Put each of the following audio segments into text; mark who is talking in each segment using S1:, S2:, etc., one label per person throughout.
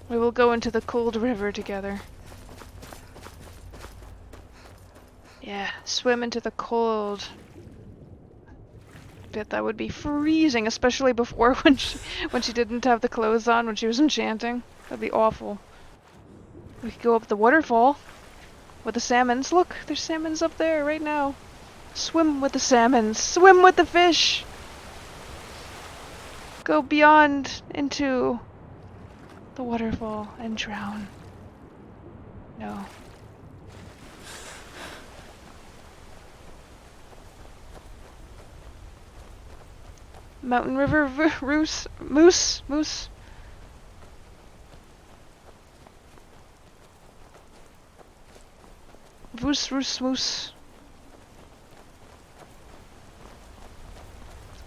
S1: We will go into the cold river together. Yeah, swim into the cold. Bet that would be freezing, especially before when she didn't have the clothes on when she was enchanting. That'd be awful. We could go up the waterfall with the salmons. Look, there's salmons up there right now. Swim with the salmons. Swim with the fish. Go beyond into the waterfall and drown. No. Mountain River Moose. Moose. Moose.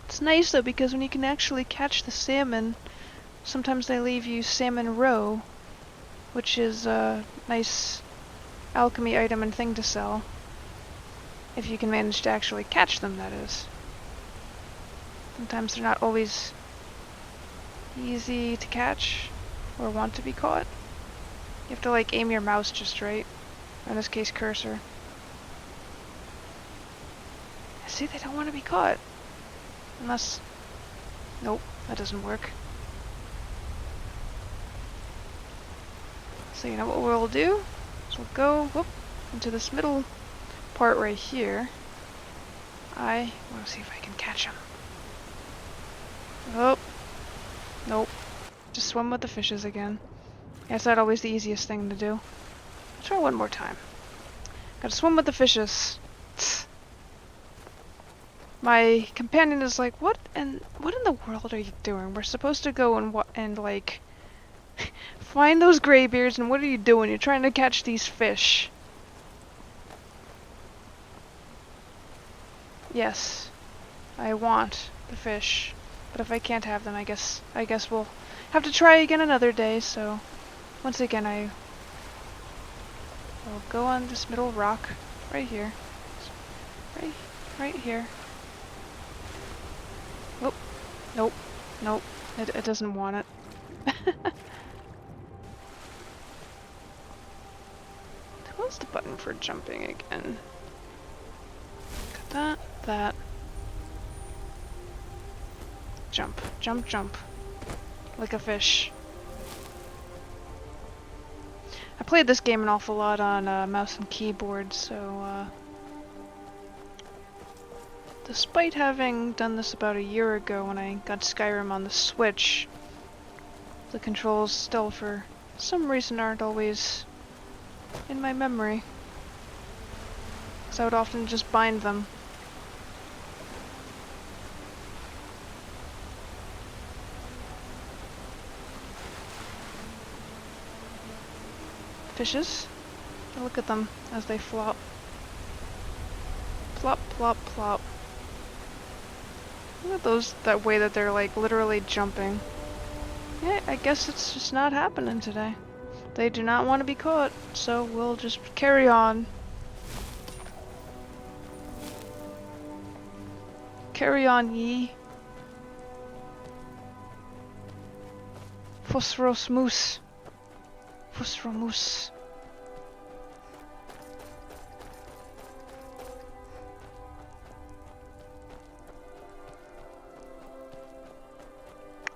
S1: It's nice though because when you can actually catch the salmon, sometimes they leave you salmon roe, which is a nice alchemy item and thing to sell. If you can manage to actually catch them, that is. Sometimes they're not always easy to catch or want to be caught. You have to like aim your mouse just right. Or in this case, cursor. See, they don't want to be caught. Unless... Nope, that doesn't work. So you know what we'll do? So we'll go into this middle part right here. I want to see if I can catch him. Oh. Nope. Just swim with the fishes again. Yeah, it's not always the easiest thing to do. Try one more time. Gotta swim with the fishes. My companion is like, what in the world are you doing? We're supposed to go and like find those graybeards, and what are you doing? You're trying to catch these fish. Yes, I want the fish, but if I can't have them, I guess we'll have to try again another day. So once again, I will go on this middle rock right here, right here. Oh, nope, it doesn't want it. What's the button for jumping again? Got that. Jump. Like a fish. I played this game an awful lot on mouse and keyboard, so despite having done this about a year ago when I got Skyrim on the Switch, the controls still for some reason aren't always in my memory. So I would often just bind them. Fishes. Look at them as they flop. Plop, plop, plop. Look at that way that they're like literally jumping. Yeah, I guess it's just not happening today. They do not want to be caught, so we'll just carry on. Carry on, ye. Phosphorus moose.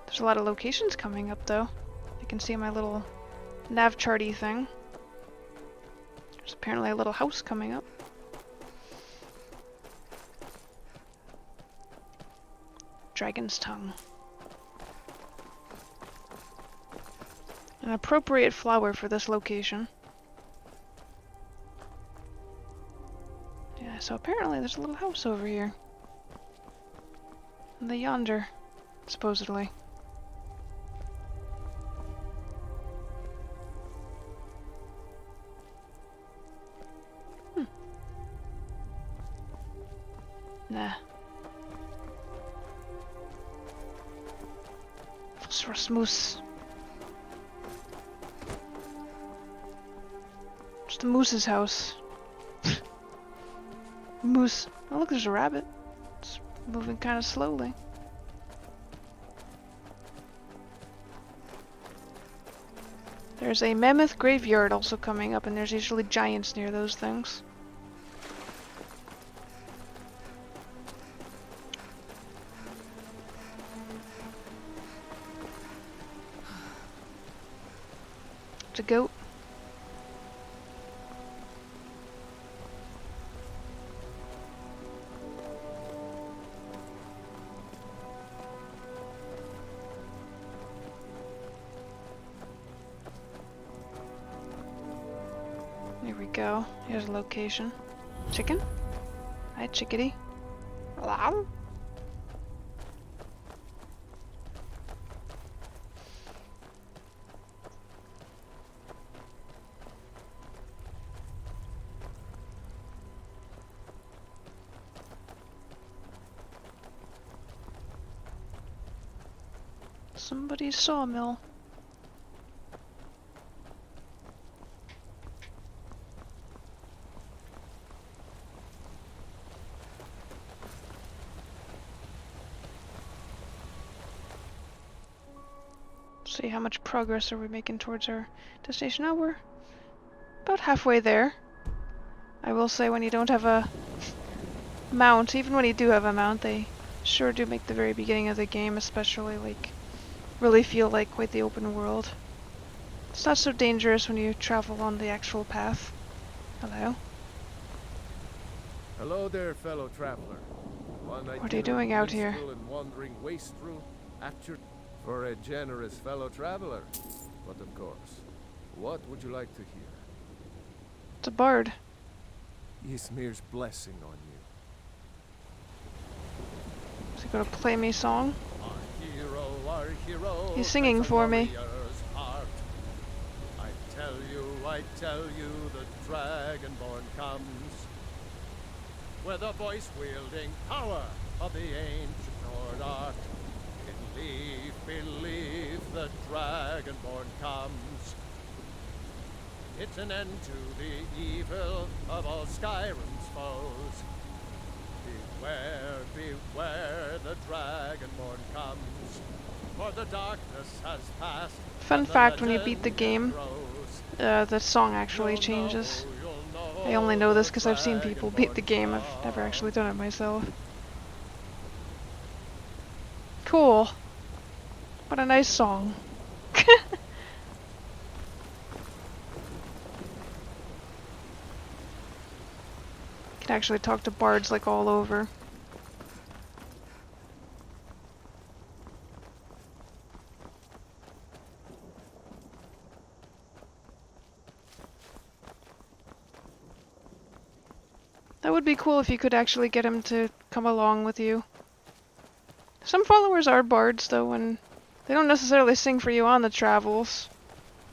S1: There's a lot of locations coming up though. You can see my little nav charty thing. There's apparently a little house coming up. Dragon's tongue. An appropriate flower for this location. Yeah, so apparently there's a little house over here. In the yonder, supposedly. Nah. Phosphorus moose. It's the moose's house. Moose. Oh look, there's a rabbit. It's moving kind of slowly. There's a mammoth graveyard also coming up, and there's usually giants near those things. It's a goat. There we go. Here's a location. Chicken? Hi, chickadee. Hello? Somebody's sawmill. See how much progress are we making towards our destination. Now we're about halfway there. I will say, when you don't have a mount, even when you do have a mount, they sure do make the very beginning of the game especially, like, really feel like quite the open world. It's not so dangerous when you travel on the actual path. Hello?
S2: Hello there, fellow traveler.
S1: What are you doing out here?
S2: And wandering wastrel at your for a generous fellow traveler. But of course, what would you like to hear?
S1: It's a bard.
S2: Ysmir's blessing on you.
S1: Is he gonna play me a song?
S2: Our hero,
S1: He's singing for me.
S2: Heart. I tell you, the Dragonborn comes with a voice-wielding power of the ancient Nord art. Believe, the Dragonborn comes. It's an end to the evil of all Skyrim's foes. Beware, the Dragonborn comes. For the darkness has passed.
S1: Fun fact, when you beat the game, the song actually changes. I only know this because I've seen people beat the game. I've never actually done it myself. Cool. What a nice song. Can actually talk to bards like all over. That would be cool if you could actually get him to come along with you. Some followers are bards though, and they don't necessarily sing for you on the travels,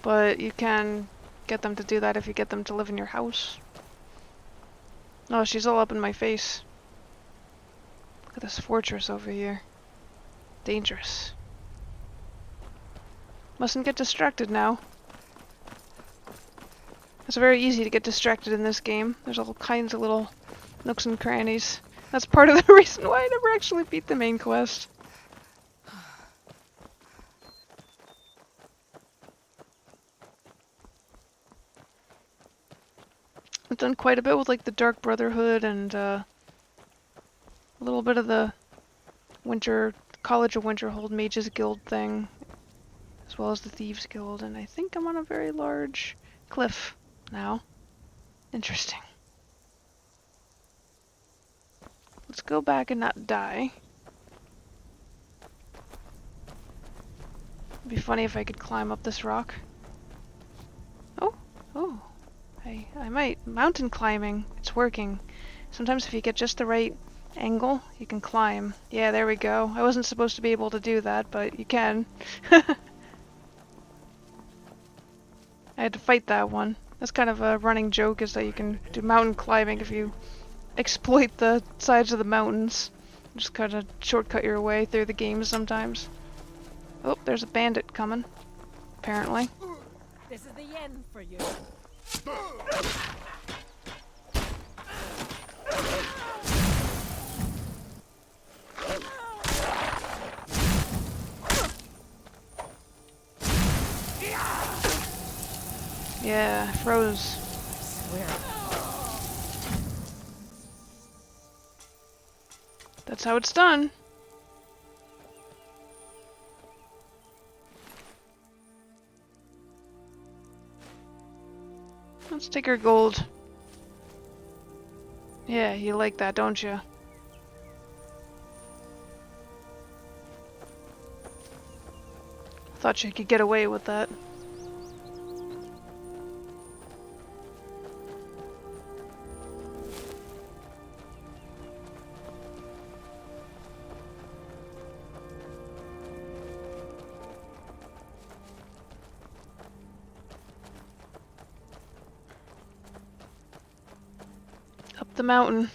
S1: but you can get them to do that if you get them to live in your house. Oh, she's all up in my face. Look at this fortress over here. Dangerous. Mustn't get distracted now. It's very easy to get distracted in this game. There's all kinds of little nooks and crannies. That's part of the reason why I never actually beat the main quest. I've done quite a bit with like the Dark Brotherhood and a little bit of the College of Winterhold Mages Guild thing, as well as the Thieves Guild, and I think I'm on a very large cliff now. Interesting. Let's go back and not die. It'd be funny if I could climb up this rock. Oh. I might. Mountain climbing. It's working. Sometimes if you get just the right angle, you can climb. Yeah, there we go. I wasn't supposed to be able to do that, but you can. I had to fight that one. That's kind of a running joke, is that you can do mountain climbing if you exploit the sides of the mountains. Just kind of shortcut your way through the game sometimes. Oh, there's a bandit coming. Apparently.
S3: This is the end for you.
S1: Yeah, I froze.
S3: Swear.
S1: That's how it's done. Let's take her gold. Yeah, you like that, don't you? Thought you could get away with that. Up the mountain.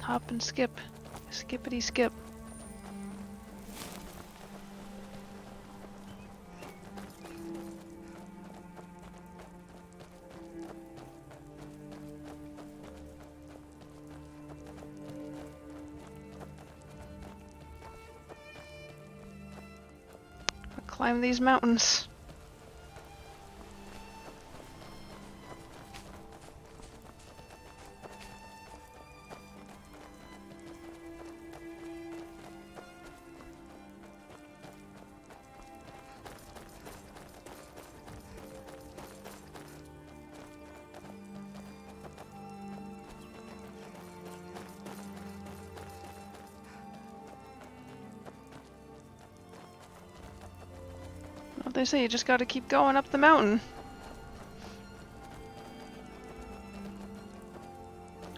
S1: Hop and skip. Skippity skip. Climb these mountains. What they say, you just gotta keep going up the mountain.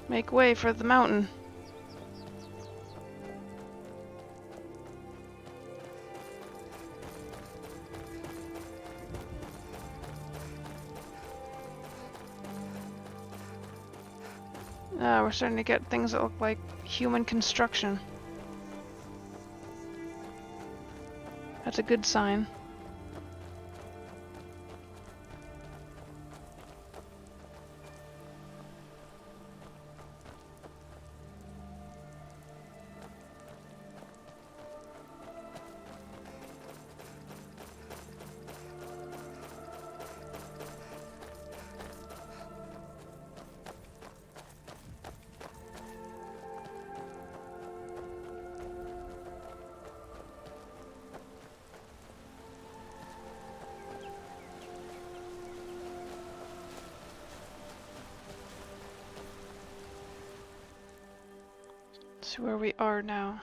S1: Make way for the mountain. We're starting to get things that look like human construction. That's a good sign. Let's see where we are now.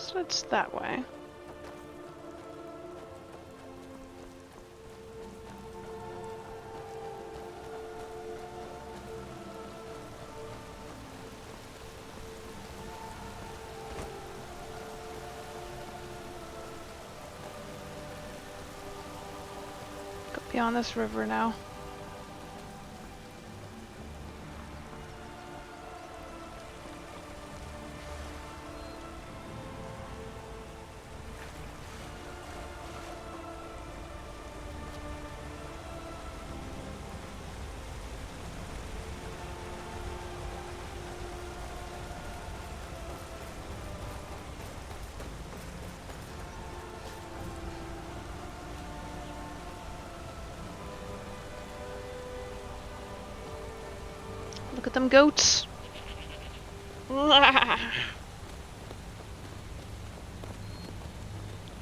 S1: So it's that way. Go beyond this river now. Look at them goats. I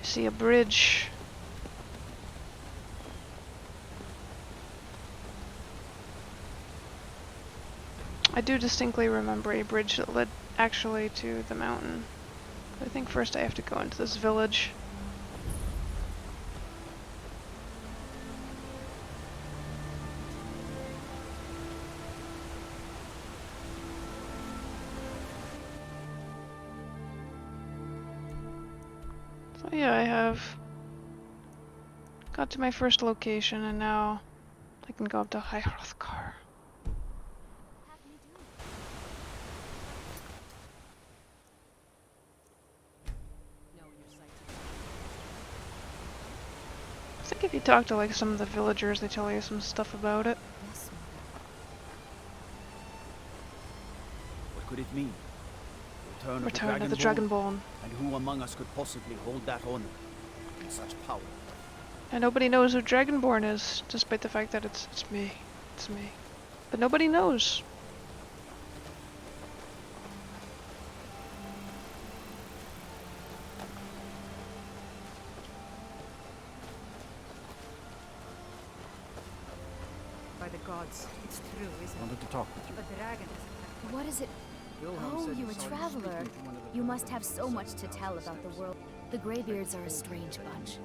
S1: see a bridge. I do distinctly remember a bridge that led actually to the mountain. But I think first I have to go into this village. So yeah, I have got to my first location and now I can go up to High Hrothgar. I think if you talk to like some of the villagers, they tell you some stuff about it.
S4: What could it mean?
S1: Return of the Dragonborn.
S4: And who among us could possibly hold that honor and such power?
S1: And nobody knows who Dragonborn is, despite the fact that it's me. It's me. But nobody knows.
S3: By the gods, it's true, isn't
S4: I wanted to talk with you.
S3: it? A dragon is
S5: What is it? Oh, you're a traveler. You must have so much to tell about the world. The Greybeards are a strange bunch.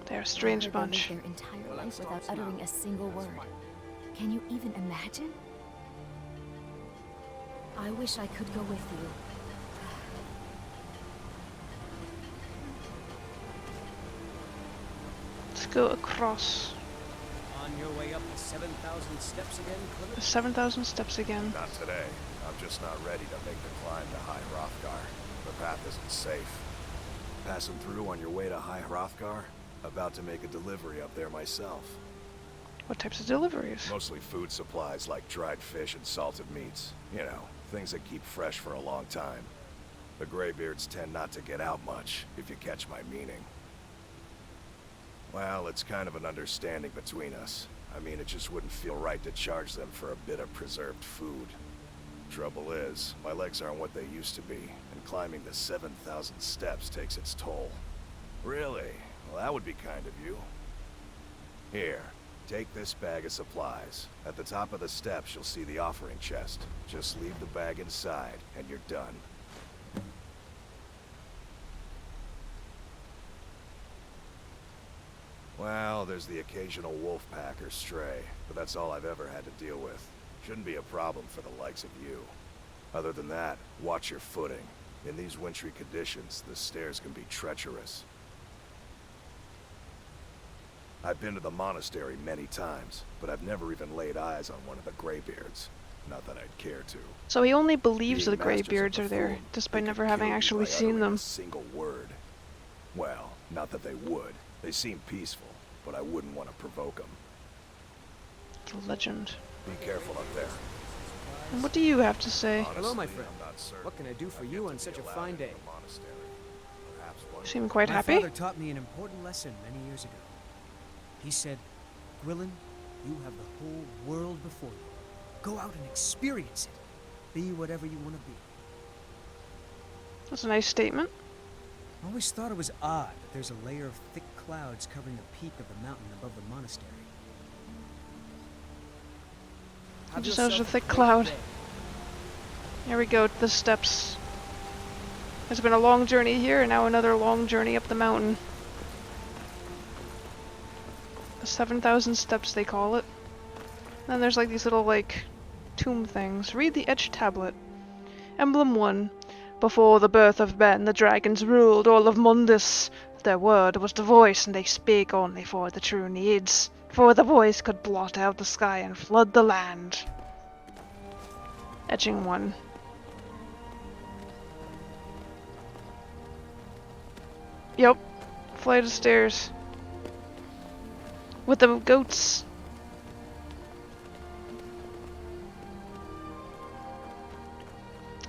S1: They're a strange
S5: They
S1: bunch.
S5: live their entire life without uttering a single word. Can you even imagine? I wish I could go with you.
S1: Let's go across
S2: On your way up the 7,000 steps again,
S1: the
S2: Clement?
S1: 7,000 steps again.
S6: Not today. I'm just not ready to make the climb to High Hrothgar. The path isn't safe. Passing through on your way to High Hrothgar? About to make a delivery up there myself.
S1: What types of deliveries?
S6: Mostly food supplies like dried fish and salted meats. You know, things that keep fresh for a long time. The Greybeards tend not to get out much, if you catch my meaning. Well, it's kind of an understanding between us. I mean, it just wouldn't feel right to charge them for a bit of preserved food. Trouble is, my legs aren't what they used to be, and climbing the 7,000 steps takes its toll. Really? Well, that would be kind of you. Here, take this bag of supplies. At the top of the steps, you'll see the offering chest. Just leave the bag inside, and you're done. Well, there's the occasional wolf pack or stray, but that's all I've ever had to deal with. Shouldn't be a problem for the likes of you. Other than that, watch your footing. In these wintry conditions, the stairs can be treacherous. I've been to the monastery many times, but I've never even laid eyes on one of the Greybeards. Not that I'd care to.
S1: So he only believes
S6: Being
S1: the
S6: masters of
S1: Greybeards
S6: the
S1: are there,
S6: form,
S1: despite
S6: they
S1: never
S6: could
S1: having
S6: kill you
S1: actually
S6: by
S1: seen
S6: uttering
S1: them.
S6: a single word. Well, not that they would. They seem peaceful, but I wouldn't want to provoke them.
S1: It's a legend.
S6: Be careful up there.
S1: And what do you have to say?
S2: Hello, my
S6: Honestly,
S2: friend.
S6: I'm not certain.
S2: What can I do for
S6: I'd
S2: you
S6: get
S2: on
S6: to
S2: such
S6: be
S2: a
S6: allowed
S2: fine
S6: into
S2: day?
S6: the monastery. Perhaps one
S1: You seem quite
S7: My
S1: happy.
S7: father taught me an important lesson many years ago. He said, Grillen, you have the whole world before you. Go out and experience it. Be whatever you want to be.
S1: That's a nice statement.
S7: I always thought it was odd that there's a layer of thick clouds covering the peak of the mountain above the monastery.
S2: Have
S1: Just as a
S2: yourself
S1: thick
S2: great
S1: cloud.
S2: day.
S1: Here we go, the steps. It's been a long journey here, and now another long journey up the mountain. 7,000 steps, they call it. Then there's like these little, like, tomb things. Read the etched tablet. Emblem 1. Before the birth of men, the dragons ruled all of Mundus. Their word was the voice, and they spake only for the true needs. For the voice could blot out the sky and flood the land. Etching 1. Yep. Flight of stairs. With the goats.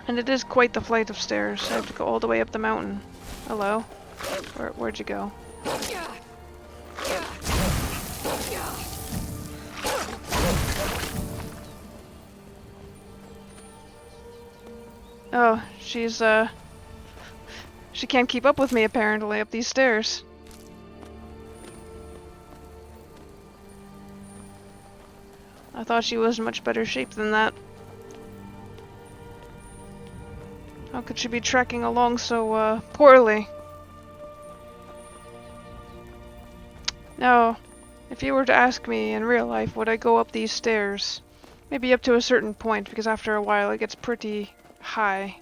S1: And it is quite the flight of stairs. I have to go all the way up the mountain. Hello? Where'd you go? Oh, she can't keep up with me apparently up these stairs. I thought she was in much better shape than that. How could she be trekking along so, poorly? Now, if you were to ask me in real life, would I go up these stairs? Maybe up to a certain point, because after a while it gets pretty high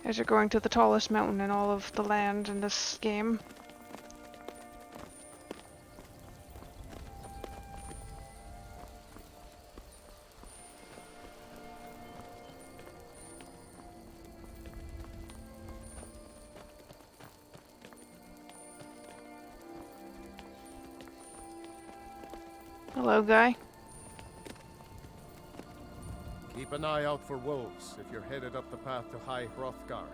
S1: as you're going to the tallest mountain in all of the land in this game. Hello, guy.
S2: Keep an eye out for wolves if you're headed up the path to High Hrothgar.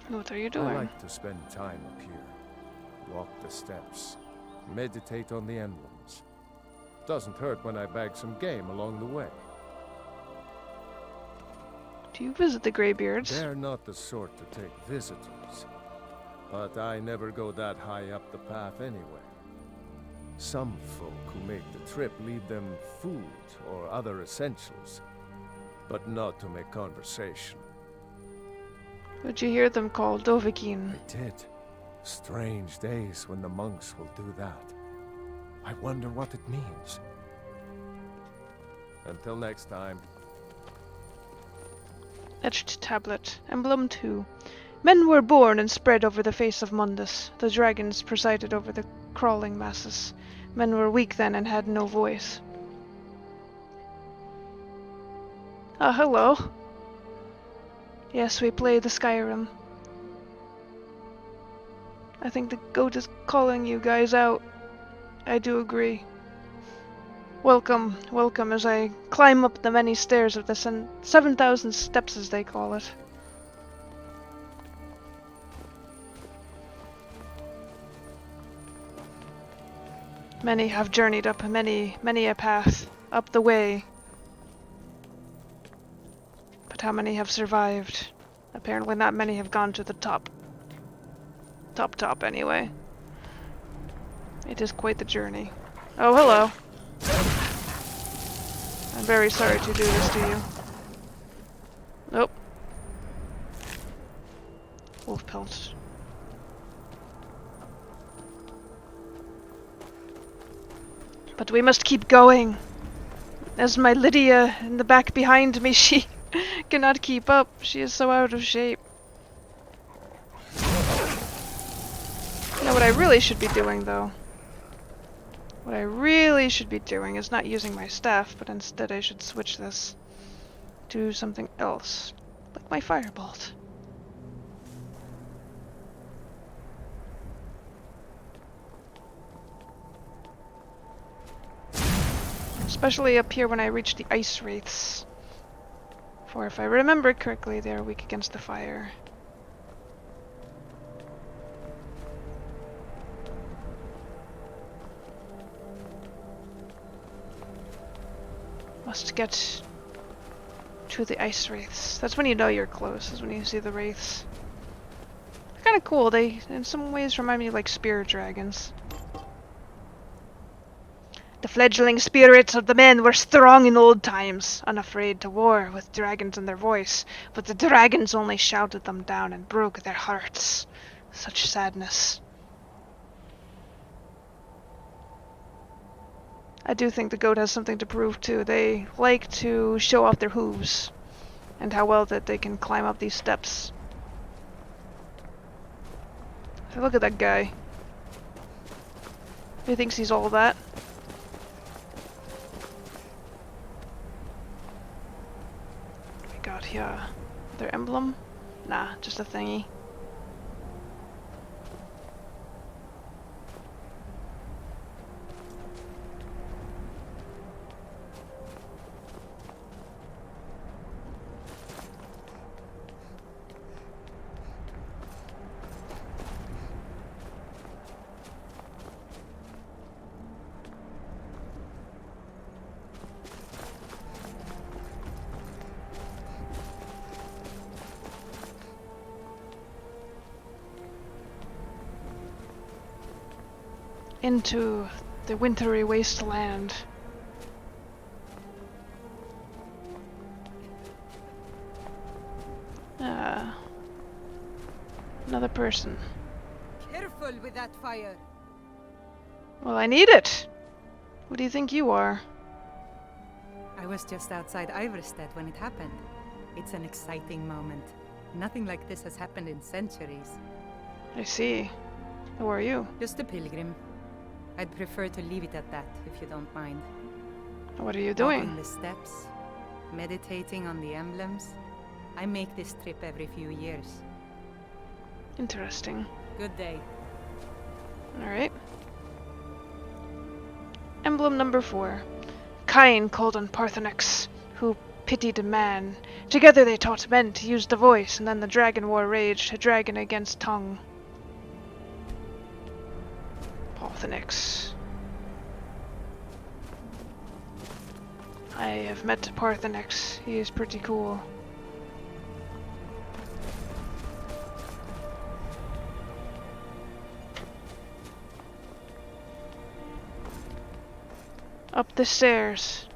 S1: What are you
S2: I
S1: doing?
S2: like to spend time up here. Walk the steps. Meditate on the emblems. Doesn't hurt when I bag some game along the way.
S1: Do you visit the Greybeards?
S2: They're not the sort to take visitors. But I never go that high up the path anyway. Some folk who make the trip leave them food or other essentials, but not to make conversation.
S1: Would you hear them call Dovahkiin?
S2: I did. Strange days when the monks will do that. I wonder what it means. Until next time.
S1: Etched tablet. Emblem 2. Men were born and spread over the face of Mundus. The dragons presided over the crawling masses. Men were weak then and had no voice. Ah, hello. Yes, we play the Skyrim. I think the goat is calling you guys out. I do agree. Welcome, welcome as I climb up the many stairs of the 7,000 steps as they call it. Many have journeyed up many a path, up the way. But how many have survived? Apparently not many have gone to the top. Top anyway. It is quite the journey. Oh, hello. I'm very sorry to do this to you. Nope. Wolf pelt. But we must keep going. As my Lydia in the back behind me, she cannot keep up. She is so out of shape. You know what I really should be doing, though? What I really should be doing is not using my staff, but instead I should switch this to something else. Like my firebolt. Especially up here when I reach the ice wraiths. For if I remember correctly, they are weak against the fire. Must get to the ice wraiths. That's when you know you're close, is when you see the wraiths. They're kinda cool. They, in some ways, remind me of like spirit dragons. The fledgling spirits of the men were strong in old times, unafraid to war with dragons in their voice, but the dragons only shouted them down and broke their hearts. Such sadness. I do think the goat has something to prove too. They like to show off their hooves and how well that they can climb up these steps. So look at that guy. He thinks he's all that. We got here. Their emblem? Nah, just a thingy. Into the wintry wasteland. Another person.
S3: Careful with that fire.
S1: Well, I need it! Who do you think you are?
S3: I was just outside Iverstead when it happened. It's an exciting moment. Nothing like this has happened in centuries.
S1: I see. Who are you?
S3: Just a pilgrim. I'd prefer to leave it at that, if you don't mind.
S1: What are you
S3: Walking
S1: doing?
S3: the steps, meditating on the emblems. I make this trip every few years.
S1: Interesting.
S3: Good day.
S1: Alright. Emblem number 4. Cain called on Parthenex, who pitied a man. Together they taught men to use the voice, and then the dragon war raged, a dragon against tongue. Parthenex. I have met Parthenex. He is pretty cool. Up the stairs.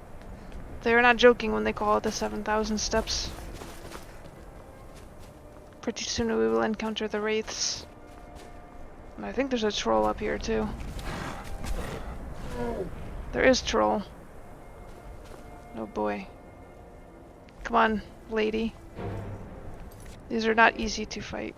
S1: They are not joking when they call it the 7,000 steps. Pretty soon we will encounter the wraiths. And I think there's a troll up here too. There is troll. Oh boy. Come on, lady. These are not easy to fight.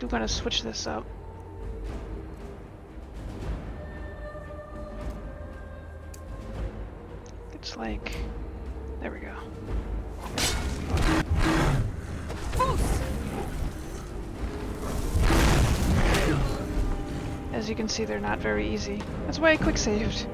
S1: I'm gonna switch this up. It's like, there we go. As you can see, they're not very easy. That's why I quick saved.